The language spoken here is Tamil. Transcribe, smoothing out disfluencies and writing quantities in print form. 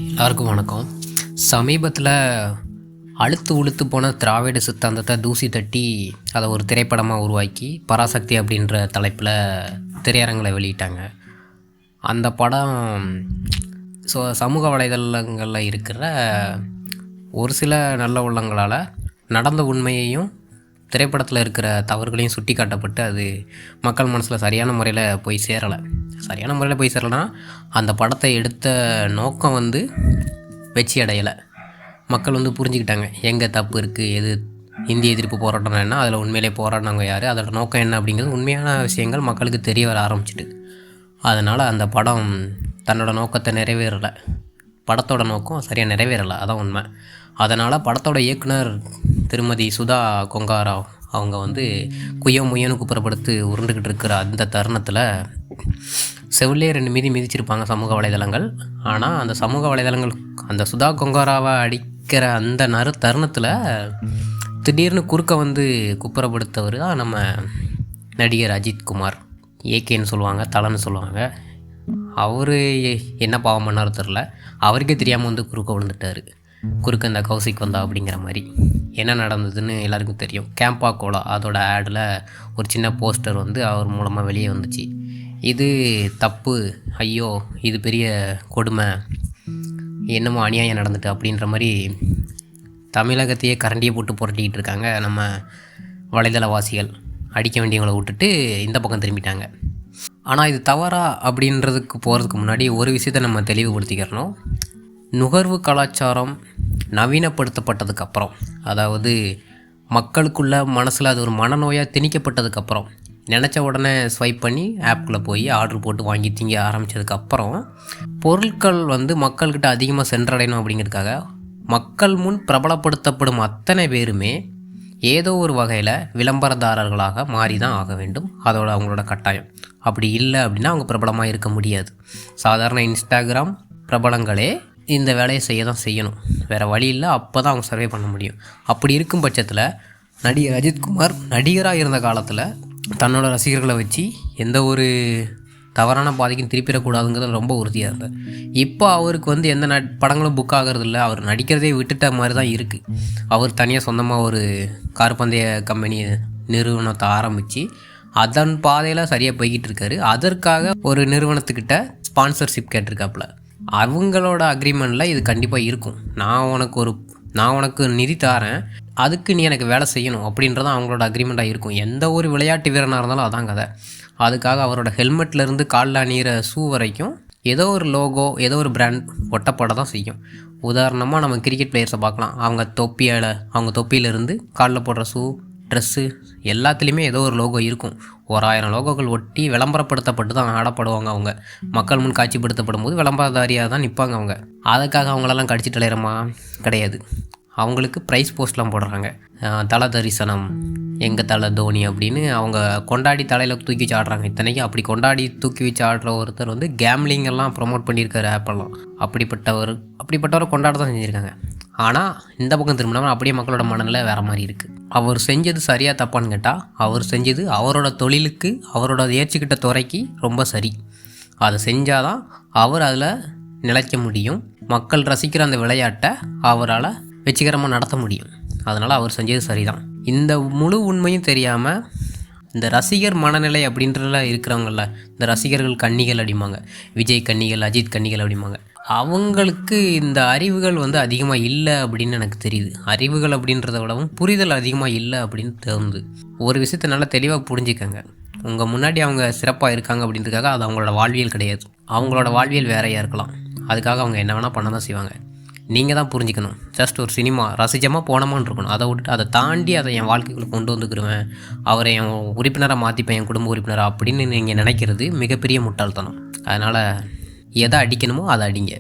எல்லாருக்கும் வணக்கம். சமீபத்தில் அழுத்து உளுத்து போன திராவிட சித்தாந்தத்தை தூசி தட்டி அதை ஒரு திரைப்படமாக உருவாக்கி பராசக்தி அப்படின்ற தலைப்பில் திரையரங்கில் வெளியிட்டாங்க. அந்த படம் சமூக வலைதளங்களில் இருக்கிற ஒரு சில நல்ல உள்ளங்களால் நடந்த உண்மையையும் திரைப்படத்தில் இருக்கிற தவறுகளையும் சுட்டி காட்டப்பட்டு அது மக்கள் மனசில் சரியான முறையில் போய் சேரலைன்னா அந்த படத்தை எடுத்த நோக்கம் வெற்றி அடையலை. மக்கள் புரிஞ்சுக்கிட்டாங்க எங்கே தப்பு இருக்குது, எது இந்திய எதிர்ப்பு போராட்டம் என்ன, அதில் உண்மையிலே போராடினவங்க யார், அதோட நோக்கம் என்ன அப்படிங்கிறது உண்மையான விஷயங்கள் மக்களுக்கு தெரிய வர ஆரம்பிச்சிட்டு, அதனால் அந்த படம் தன்னோட நோக்கத்தை நிறைவேறலை. படத்தோட நோக்கம் சரியாக நிறைவேறலை, அதான் உண்மை. அதனால் படத்தோட இயக்குனர் திருமதி சுதா கொங்காரா அவங்க குய்யோ முயனு குப்புறப்படுத்து உருண்டுக்கிட்டு இருக்கிற அந்த தருணத்தில் செவிலே 2 மிதிச்சிருப்பாங்க சமூக வலைதளங்கள். ஆனால் அந்த சமூக வலைதளங்கள் அந்த சுதா கொங்காராவை அடிக்கிற அந்த தருணத்தில் திடீர்னு குறுக்க குப்புறப்படுத்தவர் தான் நம்ம நடிகர் அஜித்குமார். ஏகேன்னு சொல்லுவாங்க, தலைன்னு சொல்லுவாங்க. அவர் என்ன பாவம் பண்ணாரோ தெரில, அவருக்கே தெரியாமல் குறுக்க விழுந்துட்டார். குறுக்க இந்த கௌசிக் வந்தா அப்படிங்கிற மாதிரி. என்ன நடந்ததுன்னு எல்லாருக்கும் தெரியும். கேம்பா கோலா அதோட ஆடில் ஒரு சின்ன போஸ்டர் அவர் மூலமாக வெளியே வந்துச்சு. இது தப்பு, ஐயோ இது பெரிய கொடுமை, என்னமோ அநியாயம் நடந்துட்டு அப்படின்ற மாதிரி தமிழகத்தையே கரண்டியை போட்டு புரட்டிக்கிட்டு இருக்காங்க நம்ம வலைதளவாசிகள். அடிக்க வேண்டியவங்களை விட்டுட்டு இந்த பக்கம் திரும்பிட்டாங்க. ஆனால் இது தவறா அப்படின்றதுக்கு போகிறதுக்கு முன்னாடி ஒரு விஷயத்தை நம்ம தெளிவுபடுத்திக்கிறணும். நுகர்வு கலாச்சாரம் நவீனப்படுத்தப்பட்டதுக்கப்புறம், அதாவது மக்களுக்குள்ள மனசில் அது ஒரு மனநோயாக திணிக்கப்பட்டதுக்கப்புறம், நினச்ச உடனே ஸ்வைப் பண்ணி ஆப்புக்குள்ளே போய் ஆர்டர் போட்டு வாங்கி திங்க ஆரம்பித்ததுக்கப்புறம் பொருட்கள் மக்கள்கிட்ட அதிகமாக சென்றடையணும் அப்படிங்கிறதுக்காக மக்கள் முன் பிரபலப்படுத்தப்படும் அத்தனை பேருமே ஏதோ ஒரு வகையில் விளம்பரதாரர்களாக மாறி தான் ஆக வேண்டும். அதோட அவங்களோட கட்டாயம். அப்படி இல்லை அப்படின்னா அவங்க பிரபலமாக இருக்க முடியாது. சாதாரண இன்ஸ்டாகிராம் பிரபலங்களே இந்த வேலையை செய்ய தான் செய்யணும், வேறு வழி இல்லை. அப்போ தான் அவங்க சர்வே பண்ண முடியும். அப்படி இருக்கும் பட்சத்தில் நடிகர் அஜித்குமார் நடிகராக இருந்த காலத்தில் தன்னோட ரசிகர்களை வச்சு எந்த ஒரு தவறான பாதைக்கும் திருப்பிடக்கூடாதுங்கிறது ரொம்ப உறுதியாக இருந்தார். இப்போ அவருக்கு எந்த படங்களும் புக் ஆகிறதில்ல, அவர் நடிக்கிறதே விட்டுட்ட மாதிரி தான் இருக்குது. அவர் தனியாக சொந்தமாக ஒரு கார் பந்தய கம்பெனி நிறுவனத்தை ஆரம்பித்து அதன் பாதையில் சரியாக போய்கிட்டு இருக்காரு. அதற்காக ஒரு நிறுவனத்துக்கிட்ட ஸ்பான்சர்ஷிப் கேட்டிருக்காப்புல. அவங்களோட அக்ரிமெண்ட்டில் இது கண்டிப்பாக இருக்கும். நான் உனக்கு நிதி தாரேன், அதுக்கு நீ எனக்கு வேலை செய்யணும் அப்படின்றதான் அவங்களோட அக்ரிமெண்ட்டாக இருக்கும். எந்த ஒரு விளையாட்டு வீரனாக இருந்தாலும் அதான் கதை. அதுக்காக அவரோட ஹெல்மெட்லேருந்து காலில் அணிகிற ஷூ வரைக்கும் ஏதோ ஒரு லோகோ, ஏதோ ஒரு பிராண்ட் ஒட்டப்பட தான் செய்யும். உதாரணமாக நம்ம கிரிக்கெட் பிளேயர்ஸை பார்க்கலாம். அவங்க தொப்பியிலேருந்து காலில் போடுற ஷூ, ட்ரெஸ்ஸு எல்லாத்துலேயுமே ஏதோ ஒரு லோகோ இருக்கும். 1000 லோகோக்கள் ஒட்டி விளம்பரப்படுத்தப்பட்டு தான் ஆடப்படுவாங்க. அவங்க மக்கள் முன் காட்சிப்படுத்தப்படும் போது விளம்பரதாரியாக தான் நிற்பாங்க. அவங்க அதுக்காக அவங்களெல்லாம் கடிச்சிட்டு அலையிறமா கிடையாது. அவங்களுக்கு ப்ரைஸ் போஸ்ட்லாம் போடுறாங்க. தலை தரிசனம், எங்கள் தலை தோனி அப்படின்னு அவங்க கொண்டாடி தலையில் தூக்கி வச்சு ஆடுறாங்க. இத்தனைக்கும் அப்படி கொண்டாடி தூக்கி வச்சு ஆடுற ஒருத்தர் கேம்லிங்கெல்லாம் ப்ரொமோட் பண்ணியிருக்காரு ஆப்பெல்லாம். அப்படிப்பட்டவரை கொண்டாட தான் செஞ்சுருக்காங்க. ஆனால் இந்த பக்கம் திரும்பினோம்னா அப்படியே மக்களோட மனநிலை வேறு மாதிரி இருக்குது. அவர் செஞ்சது சரியாக தப்பான்னு கேட்டால், அவர் செஞ்சது அவரோட தொழிலுக்கு, அவரோட ஏற்றுக்கிட்ட துறைக்கு ரொம்ப சரி. அதை செஞ்சால் தான் அவர் அதில் நிலைக்க முடியும். மக்கள் ரசிக்கிற அந்த விளையாட்டை அவரால் வெற்றிகரமாக நடத்த முடியும். அதனால் அவர் செஞ்சது சரிதான். இந்த முழு உண்மையும் தெரியாமல் இந்த ரசிகர் மனநிலை அப்படின்றதுல இருக்கிறவங்கள, இந்த ரசிகர்கள் கன்னிகள் அப்படிம்பாங்க, விஜய் கன்னிகள், அஜித் கன்னிகள் அப்படிம்பாங்க. அவங்களுக்கு இந்த அறிவுகள் அதிகமாக இல்லை அப்படின்னு எனக்கு தெரியுது. அறிவுகள் அப்படின்றத விடவும் புரிதல் அதிகமாக இல்லை அப்படின்னு தோணுது. ஒரு விஷயத்தை நல்லா தெளிவாக புரிஞ்சுக்கங்க. உங்கள் முன்னாடி அவங்க சிறப்பாக இருக்காங்க அப்படின்றதுக்காக அது அவங்களோட வாழ்வியல் கிடையாது. அவங்களோட வாழ்வியல் வேறையாக இருக்கலாம். அதுக்காக அவங்க என்ன வேணால் பண்ண தான் செய்வாங்க. நீங்கள் தான் புரிஞ்சுக்கணும். ஜஸ்ட் ஒரு சினிமா ரசிச்சமாக போனமான்னு இருக்கணும். அதை விட்டு அதை தாண்டி அதை என் வாழ்க்கைக்குள்ளே கொண்டு வந்துக்கிடுவேன், அவரை என் உறுப்பினராக மாற்றிப்பேன், என் குடும்ப உறுப்பினராக அப்படின்னு நீங்கள் நினைக்கிறது மிகப்பெரிய முட்டாள்தனம். அதனால் எதை அடிக்கணுமோ அதை அடிங்க.